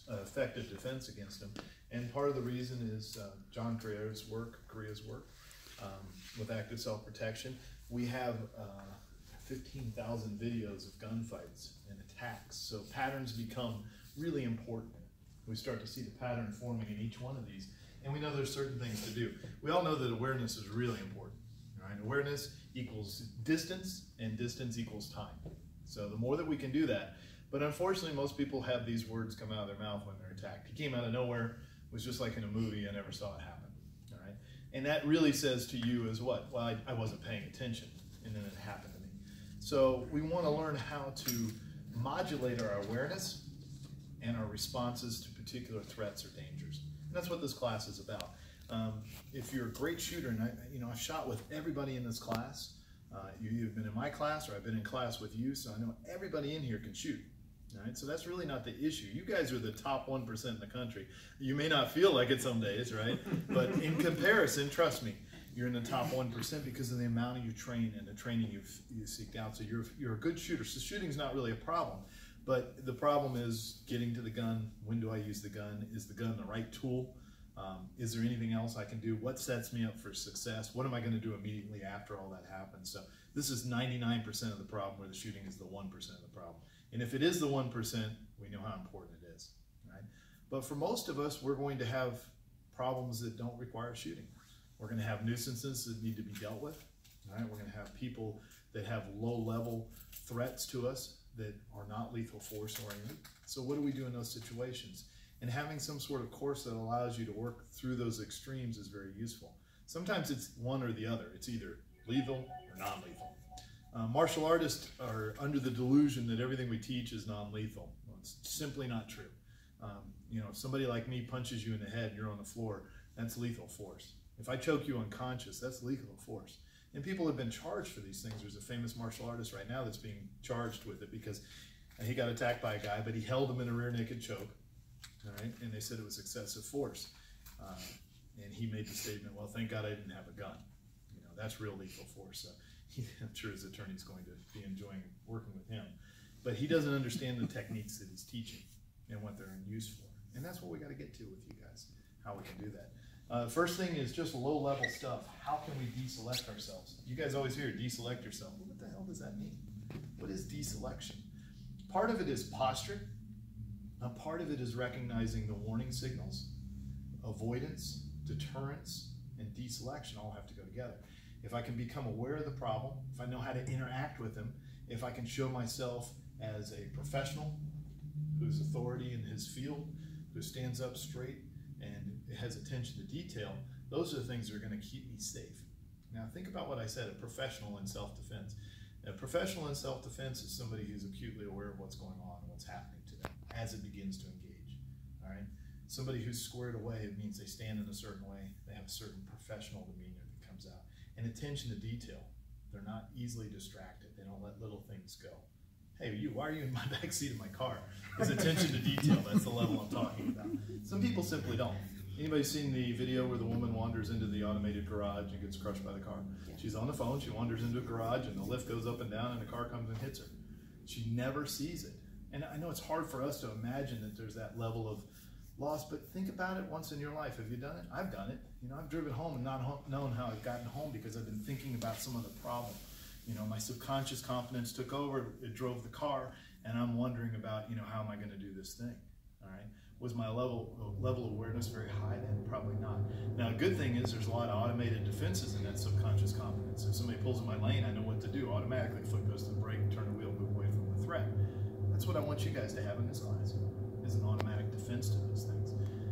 effective defense against them. And part of the reason is John Korea's work with active self-protection. We have 15,000 videos of gunfights and attacks, so patterns become really important. We start to see the pattern forming in each one of these, and we know there's certain things to do. We all know that awareness is really important. Right? Awareness equals distance, and distance equals time. So the more that we can do that, but unfortunately most people have these words come out of their mouth when they're attacked. He came out of nowhere, it was just like in a movie, I never saw it happen. All right? And that really says to you is what? Well, I wasn't paying attention, and then it happened to me. So we want to learn how to modulate our awareness and our responses to particular threats or dangers. And that's what this class is about. If you're a great shooter, and I've shot with everybody in this class. You've been in my class, or I've been in class with you, so I know everybody in here can shoot. All right? So that's really not the issue. You guys are the top 1% in the country. You may not feel like it some days, right? But in comparison, trust me, you're in the top 1% because of the amount of you train and the training you seeked out. So you're a good shooter. So shooting's not really a problem. But the problem is getting to the gun. When do I use the gun? Is the gun the right tool? Is there anything else I can do? What sets me up for success? What am I going to do immediately after all that happens? So this is 99% of the problem, where the shooting is the 1% of the problem. And if it is the 1%, we know how important it is, right? But for most of us, we're going to have problems that don't require shooting. We're going to have nuisances that need to be dealt with, right? We're going to have people that have low-level threats to us that are not lethal force oriented. So what do we do in those situations? And having some sort of course that allows you to work through those extremes is very useful. Sometimes it's one or the other. It's either lethal or non-lethal. Martial artists are under the delusion that everything we teach is non-lethal. Well, it's simply not true. If somebody like me punches you in the head and you're on the floor, that's lethal force. If I choke you unconscious, that's lethal force. And people have been charged for these things. There's a famous martial artist right now that's being charged with it because he got attacked by a guy, but he held him in a rear naked choke. All right, and they said it was excessive force. And he made the statement, well, thank God I didn't have a gun. That's real lethal force. So I'm sure his attorney's going to be enjoying working with him. But he doesn't understand the techniques that he's teaching and what they're in use for. And that's what we got to get to with you guys, how we can do that. First thing is just low-level stuff. How can we deselect ourselves? You guys always hear deselect yourself. Well, what the hell does that mean? What is deselection? Part of it is posture. A part of it is recognizing the warning signals. Avoidance, deterrence, and deselection all have to go together. If I can become aware of the problem, if I know how to interact with them, if I can show myself as a professional who's authority in his field, who stands up straight and has attention to detail, those are the things that are going to keep me safe. Now think about what I said, a professional in self-defense. A professional in self-defense is somebody who's acutely aware of what's going on and what's happening to them as it begins to engage. All right? Somebody who's squared away, it means they stand in a certain way, they have a certain professional demeanor that comes out. And attention to detail. They're not easily distracted. They don't let little things go. Hey, why are you in my back seat of my car? It's attention to detail. That's the level I'm talking about. Some people simply don't. Anybody seen the video where the woman wanders into the automated garage and gets crushed by the car? She's on the phone, she wanders into a garage, and the lift goes up and down, and the car comes and hits her. She never sees it. And I know it's hard for us to imagine that there's that level of loss, but think about it once in your life. Have you done it? I've done it. I've driven home and not known how I've gotten home because I've been thinking about some of the problem. My subconscious confidence took over, it drove the car, and I'm wondering about, how am I going to do this thing? All right. Was my level of awareness very high then? Probably not. Now, a good thing is there's a lot of automated defenses in that subconscious confidence. If somebody pulls in my lane, I know what to do automatically. Foot goes to the brake, turn the wheel, move away from the threat. That's what I want you guys to have in this class, is an automatic defense to those things.